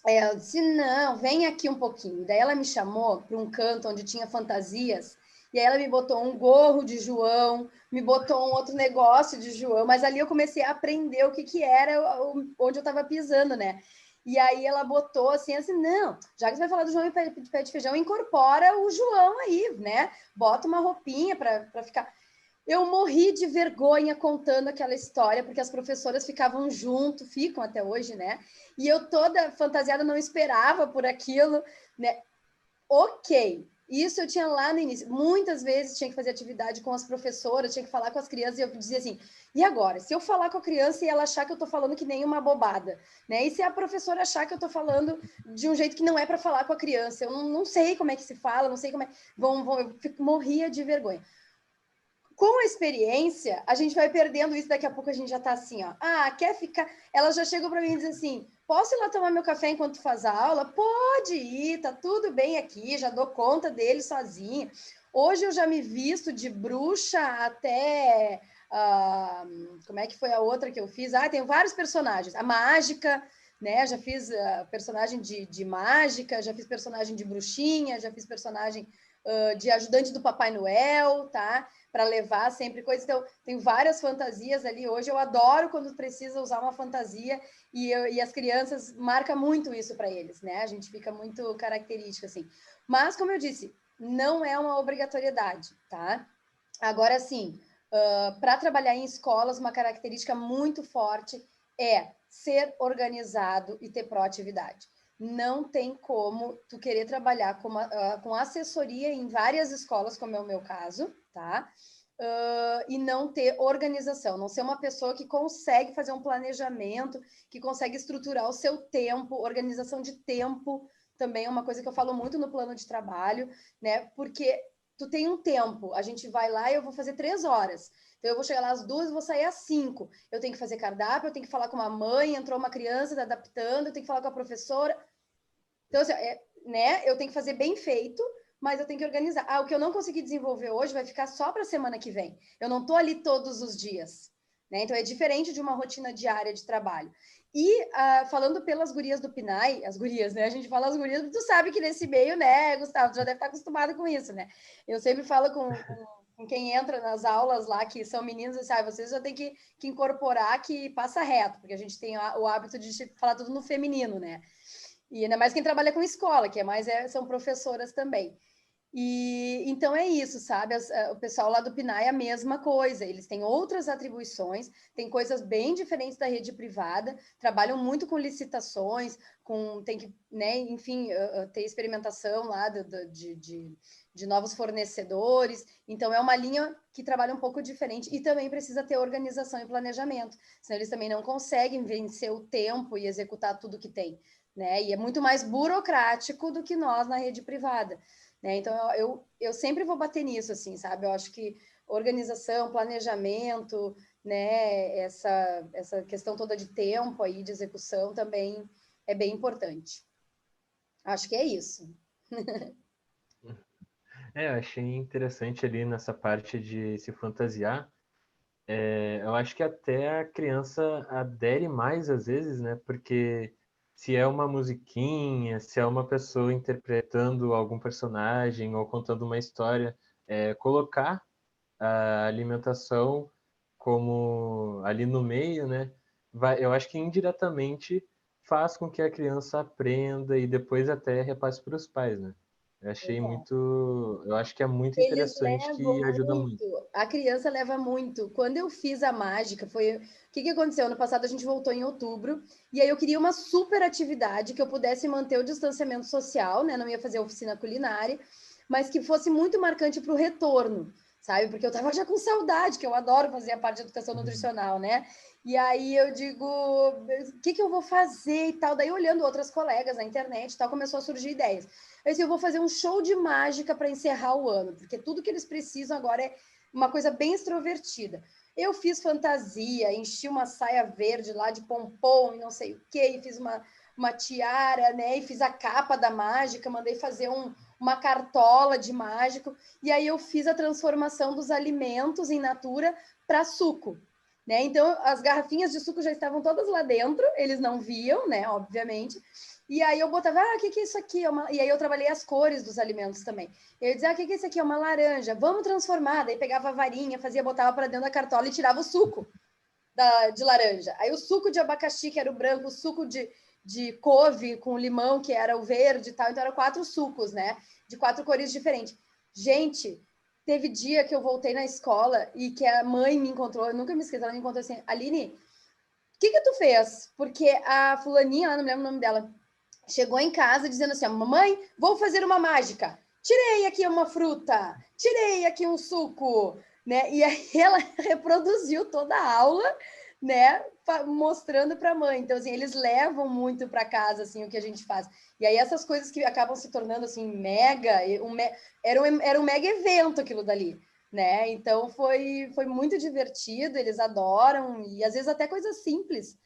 Aí ela disse, não, vem aqui um pouquinho. Daí ela me chamou para um canto onde tinha fantasias, e aí ela me botou um gorro de João, me botou um outro negócio de João, mas ali eu comecei a aprender o que era, onde eu estava pisando, né? E aí ela botou assim, não, já que você vai falar do João e pé de feijão, incorpora o João aí, né? Bota uma roupinha para ficar... Eu morri de vergonha contando aquela história, porque as professoras ficavam junto, ficam até hoje, né? E eu toda fantasiada, não esperava por aquilo, né? Ok, isso eu tinha lá no início. Muitas vezes tinha que fazer atividade com as professoras, tinha que falar com as crianças, e eu dizia assim, e agora? Se eu falar com a criança e ela achar que eu tô falando que nem uma bobada, né? E se a professora achar que eu tô falando de um jeito que não é para falar com a criança? Eu não sei como é que se fala, não sei como é... morria de vergonha. Com a experiência, a gente vai perdendo isso, daqui a pouco a gente já tá assim, ó. Ah, quer ficar... Ela já chegou para mim e diz assim, posso ir lá tomar meu café enquanto tu faz a aula? Pode ir, tá tudo bem aqui, já dou conta dele sozinha. Hoje eu já me visto de bruxa até... como é que foi a outra que eu fiz? Ah, tem vários personagens. A mágica, né? Já fiz personagem de mágica, já fiz personagem de bruxinha, já fiz personagem de ajudante do Papai Noel, tá? Para levar sempre coisas. Então, tem várias fantasias ali. Hoje eu adoro quando precisa usar uma fantasia e as crianças marcam muito isso para eles, né? A gente fica muito característico, assim. Mas, como eu disse, não é uma obrigatoriedade, tá? Agora, sim, para trabalhar em escolas, uma característica muito forte é ser organizado e ter proatividade. Não tem como tu querer trabalhar com assessoria em várias escolas, como é o meu caso, tá? E não ter organização, não ser uma pessoa que consegue fazer um planejamento, que consegue estruturar o seu tempo, organização de tempo também é uma coisa que eu falo muito no plano de trabalho, né? Porque tu tem um tempo, a gente vai lá e eu vou fazer 3 horas. Então, eu vou chegar lá às 2 e vou sair às 5. Eu tenho que fazer cardápio, eu tenho que falar com uma mãe, entrou uma criança, tá adaptando, eu tenho que falar com a professora. Então, assim, né? Eu tenho que fazer bem feito, mas eu tenho que organizar. Ah, o que eu não consegui desenvolver hoje vai ficar só para a semana que vem. Eu não estou ali todos os dias. Né? Então, é diferente de uma rotina diária de trabalho. E falando pelas gurias do PNAE, as gurias, né? A gente fala as gurias, tu sabe que nesse meio, né, Gustavo, tu já deve estar acostumado com isso, né? Eu sempre falo com quem entra nas aulas lá, que são meninos, assim, vocês já têm que incorporar que passa reto, porque a gente tem o hábito de falar tudo no feminino, né? E ainda mais quem trabalha com escola, que são professoras também. E então é isso, sabe? O pessoal lá do PNAE é a mesma coisa. Eles têm outras atribuições, têm coisas bem diferentes da rede privada, trabalham muito com licitações, tem que, né, enfim, ter experimentação lá de novos fornecedores. Então é uma linha que trabalha um pouco diferente e também precisa ter organização e planejamento, senão eles também não conseguem vencer o tempo e executar tudo que tem, né? E é muito mais burocrático do que nós na rede privada. Né? Então, eu sempre vou bater nisso, assim, sabe? Eu acho que organização, planejamento, né? Essa questão toda de tempo aí, de execução, também é bem importante. Acho que é isso. Eu achei interessante ali nessa parte de se fantasiar. Eu acho que até a criança adere mais às vezes, né? Porque se é uma musiquinha, se é uma pessoa interpretando algum personagem ou contando uma história, colocar a alimentação como ali no meio, né? Eu acho que indiretamente faz com que a criança aprenda e depois até repasse para os pais, né? Eu acho que é muito Eles interessante que levam ajuda muito. muito, a criança leva muito. Quando eu fiz a mágica, o que aconteceu? Ano passado a gente voltou em outubro, e aí eu queria uma super atividade que eu pudesse manter o distanciamento social, né? Não ia fazer oficina culinária, mas que fosse muito marcante para o retorno, sabe? Porque eu tava já com saudade, que eu adoro fazer a parte de educação nutricional, né? E aí eu digo, o que eu vou fazer e tal? Daí, olhando outras colegas na internet e tal, começou a surgir ideias. Eu disse, eu vou fazer um show de mágica para encerrar o ano, porque tudo que eles precisam agora é uma coisa bem extrovertida. Eu fiz fantasia, enchi uma saia verde lá de pompom e não sei o quê, e fiz uma tiara, né? E fiz a capa da mágica, mandei fazer uma cartola de mágico, e aí eu fiz a transformação dos alimentos em natura para suco. Né? Então, as garrafinhas de suco já estavam todas lá dentro, eles não viam, né? Obviamente. E aí eu botava, o que é isso aqui? E aí eu trabalhei as cores dos alimentos também. Eu dizia, o que é isso aqui? É uma laranja. Vamos transformar. Daí pegava a varinha, botava para dentro da cartola e tirava o suco de laranja. Aí o suco de abacaxi, que era o branco, o suco de couve com limão, que era o verde e tal. Então eram 4 sucos, né? De 4 cores diferentes. Gente, teve dia que eu voltei na escola e que a mãe me encontrou, eu nunca me esqueço, ela me encontrou assim, Aline, o que tu fez? Porque a fulaninha, ela não me lembro o nome dela, chegou em casa dizendo assim, mamãe, vou fazer uma mágica. Tirei aqui uma fruta, tirei aqui um suco, né? E aí ela reproduziu toda a aula, né? Mostrando para a mãe. Então, assim, eles levam muito para casa, assim, o que a gente faz. E aí essas coisas que acabam se tornando, assim, era um mega evento aquilo dali, né? Então, foi muito divertido, eles adoram, e às vezes até coisas simples.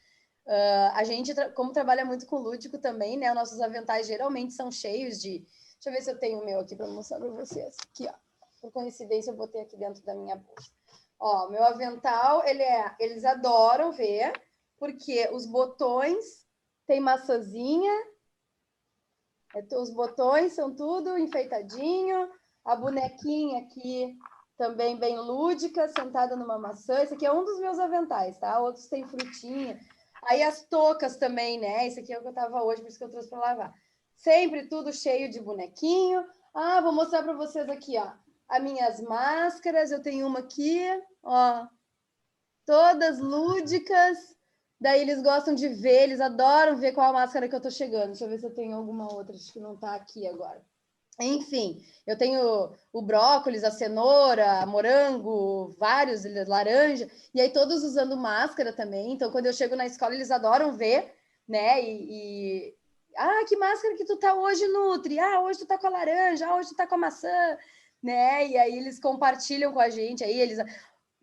A gente, como trabalha muito com lúdico também, né? Nossos aventais geralmente são cheios de... Deixa eu ver se eu tenho o meu aqui para mostrar para vocês. Aqui, ó. Por coincidência, eu botei aqui dentro da minha bolsa. Ó, meu avental, eles adoram ver, porque os botões tem maçãzinha, os botões são tudo enfeitadinho, a bonequinha aqui também bem lúdica, sentada numa maçã. Esse aqui é um dos meus aventais, tá? Outros tem frutinha. Aí as toucas também, né? Esse aqui é o que eu tava hoje, por isso que eu trouxe para lavar. Sempre tudo cheio de bonequinho. Ah, vou mostrar para vocês aqui, ó. As minhas máscaras, eu tenho uma aqui, ó. Todas lúdicas. Daí eles gostam de ver, eles adoram ver qual a máscara que eu tô chegando. Deixa eu ver se eu tenho alguma outra, acho que não tá aqui agora. Enfim, eu tenho o brócolis, a cenoura, morango, vários, laranja, e aí todos usando máscara também. Então, quando eu chego na escola, eles adoram ver, né? Ah, que máscara que tu tá hoje, Nutri? Ah, hoje tu tá com a laranja, ah, hoje tu tá com a maçã, né? E aí eles compartilham com a gente. Aí eles.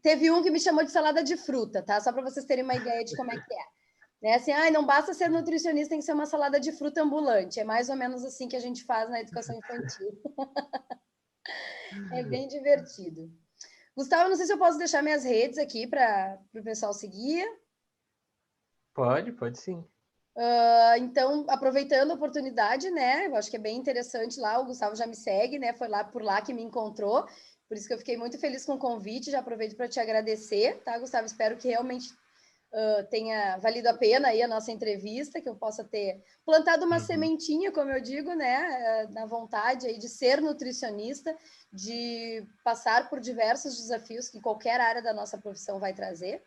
Teve um que me chamou de salada de fruta, tá? Só para vocês terem uma ideia de como é que é. Né? Assim, não basta ser nutricionista, tem que ser uma salada de fruta ambulante. É mais ou menos assim que a gente faz na educação infantil. É bem divertido. Gustavo, não sei se eu posso deixar minhas redes aqui para o pessoal seguir. Pode sim. Então, aproveitando a oportunidade, né? Eu acho que é bem interessante lá. O Gustavo já me segue, né? Foi lá por lá que me encontrou. Por isso que eu fiquei muito feliz com o convite. Já aproveito para te agradecer, tá, Gustavo? Espero que realmente tenha valido a pena aí a nossa entrevista, que eu possa ter plantado uma sementinha, como eu digo, né, na vontade aí de ser nutricionista, de passar por diversos desafios que qualquer área da nossa profissão vai trazer,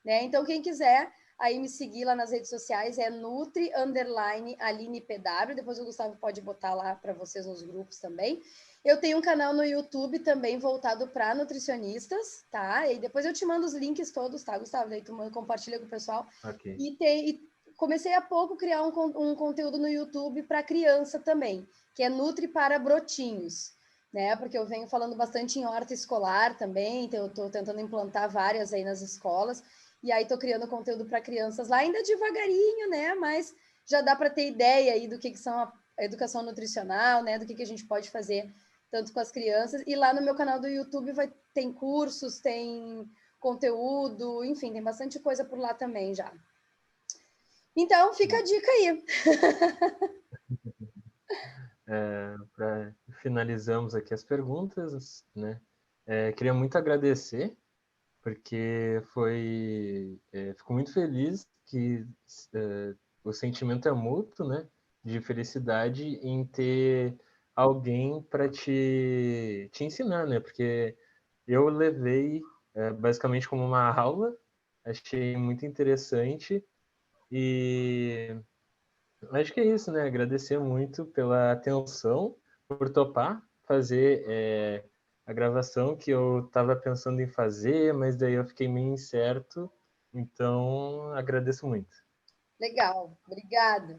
né? Então, quem quiser aí me seguir lá nas redes sociais é nutri_alinepw, depois o Gustavo pode botar lá para vocês nos grupos também. Eu tenho um canal no YouTube também voltado para nutricionistas, tá? E depois eu te mando os links todos, tá, Gustavo? Daí tu compartilha com o pessoal. Ok. E comecei há pouco a criar um conteúdo no YouTube para criança também, que é Nutri para Brotinhos, né? Porque eu venho falando bastante em horta escolar também, então eu estou tentando implantar várias aí nas escolas. E aí estou criando conteúdo para crianças lá, ainda devagarinho, né? Mas já dá para ter ideia aí do que são a educação nutricional, né? Do que a gente pode fazer tanto com as crianças. E lá no meu canal do YouTube tem cursos, tem conteúdo, enfim, tem bastante coisa por lá também já. Então, fica a dica aí. Finalizamos aqui as perguntas, né? Queria muito agradecer, porque fico muito feliz que o sentimento é mútuo, né? De felicidade em ter alguém para te ensinar, né? Porque eu levei basicamente como uma aula, achei muito interessante e acho que é isso, né? Agradecer muito pela atenção, por topar fazer a gravação que eu estava pensando em fazer, mas daí eu fiquei meio incerto. Então, agradeço muito. Legal, obrigada.